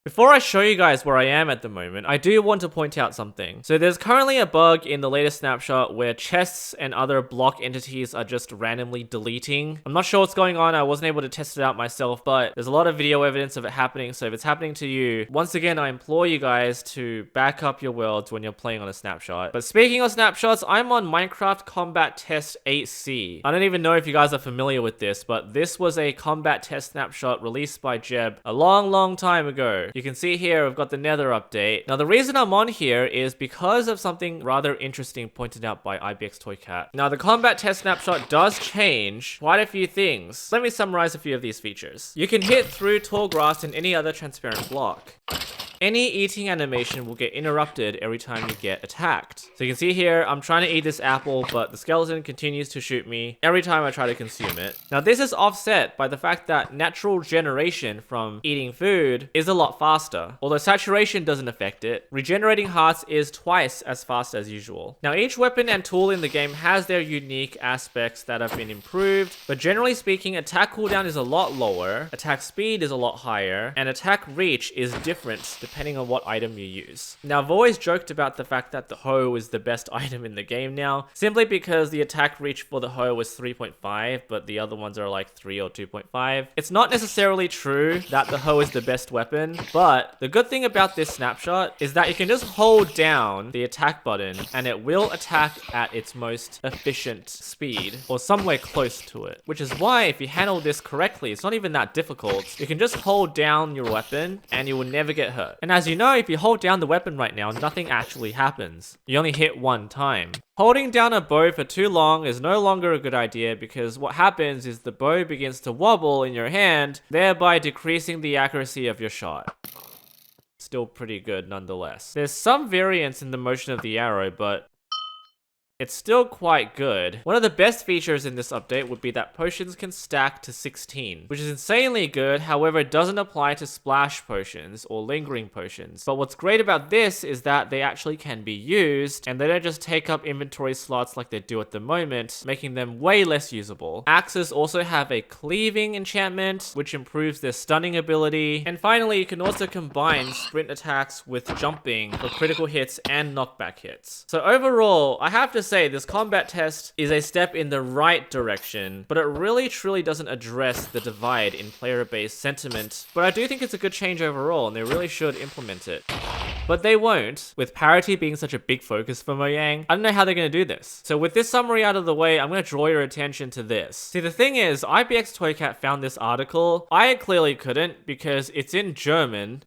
Before I show you guys where I am at the moment, I do want to point out something. So there's currently a bug in the latest snapshot where chests and other block entities are just randomly deleting. I'm not sure what's going on, I wasn't able to test it out myself, but there's a lot of video evidence of it happening, so if it's happening to you, once again I implore you guys to back up your worlds when you're playing on a snapshot. But speaking of snapshots, I'm on Minecraft Combat Test 8C. I don't even know if you guys are familiar with this, but this was a combat test snapshot released by Jeb a long time ago. You can see here I've got the Nether update. Now the reason I'm on here is because of something rather interesting pointed out by IBX Toycat. Now the combat test snapshot does change quite a few things. Let me summarize a few of these features. You can hit through tall grass and any other transparent block. Any eating animation will get interrupted every time you get attacked. So you can see here, I'm trying to eat this apple, but the skeleton continues to shoot me every time I try to consume it. Now this is offset by the fact that natural generation from eating food is a lot faster. Although saturation doesn't affect it, regenerating hearts is twice as fast as usual. Now each weapon and tool in the game has their unique aspects that have been improved, but generally speaking, attack cooldown is a lot lower, attack speed is a lot higher, and attack reach is different depending on what item you use. Now I've always joked about the fact that the hoe is the best item in the game now, simply because the attack reach for the hoe was 3.5, but the other ones are like 3 or 2.5. It's not necessarily true that the hoe is the best weapon, but the good thing about this snapshot is that you can just hold down the attack button and it will attack at its most efficient speed, or somewhere close to it. Which is why if you handle this correctly, it's not even that difficult. You can just hold down your weapon and you will never get hurt. And as you know, if you hold down the weapon right now, nothing actually happens. You only hit one time. Holding down a bow for too long is no longer a good idea because what happens is the bow begins to wobble in your hand, thereby decreasing the accuracy of your shot. Still pretty good nonetheless. There's some variance in the motion of the arrow, but it's still quite good. One of the best features in this update would be that potions can stack to 16, which is insanely good. However, it doesn't apply to splash potions or lingering potions. But what's great about this is that they actually can be used and they don't just take up inventory slots like they do at the moment, making them way less usable. Axes also have a cleaving enchantment, which improves their stunning ability. And finally, you can also combine sprint attacks with jumping for critical hits and knockback hits. So overall, I have to say this combat test is a step in the right direction, but it really truly doesn't address the divide in player-based sentiment. But I do think it's a good change overall, and they really should implement it. But they won't, with parity being such a big focus for Mojang. I don't know how they're going to do this. So with this summary out of the way, I'm going to draw your attention to this. See, the thing is, IBX Toycat found this article. I clearly couldn't because it's in German.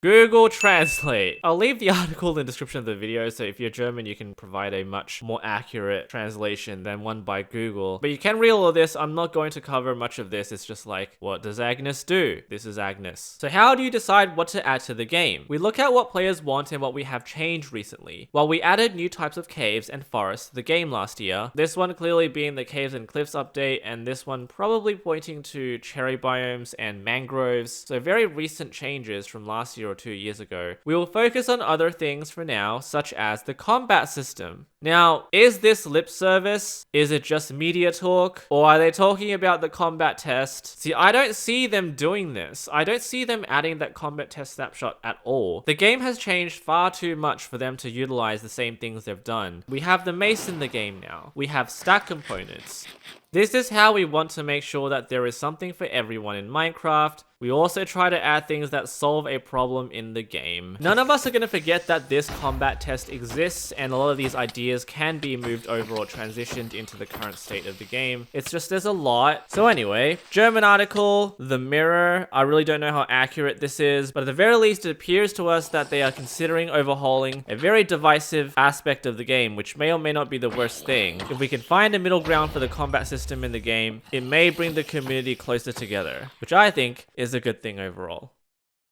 Google Translate. I'll leave the article in the description of the video, so if you're German, you can provide a much more accurate translation than one by Google. But you can read all of this. I'm not going to cover much of this. It's just like, what does Agnes do? This is Agnes. So how do you decide what to add to the game? We look at what players want and what we have changed recently. While we added new types of caves and forests to the game last year, this one clearly being the Caves and Cliffs update, and this one probably pointing to cherry biomes and mangroves. So very recent changes from last year or 2 years ago. We will focus on other things for now, such as the combat system. Now, is this lip service? Is it just media talk? Or are they talking about the combat test? See, I don't see them doing this. I don't see them adding that combat test snapshot at all. The game has changed far too much for them to utilize the same things they've done. We have the mace in the game now. We have stack components. This is how we want to make sure that there is something for everyone in Minecraft. We also try to add things that solve a problem in the game. None of us are going to forget that this combat test exists, and a lot of these ideas can be moved over or transitioned into the current state of the game. It's just there's a lot. So anyway, German article, The Mirror. I really don't know how accurate this is, but at the very least it appears to us that they are considering overhauling a very divisive aspect of the game, which may or may not be the worst thing. If we can find a middle ground for the combat system in the game, it may bring the community closer together, which I think is a good thing overall.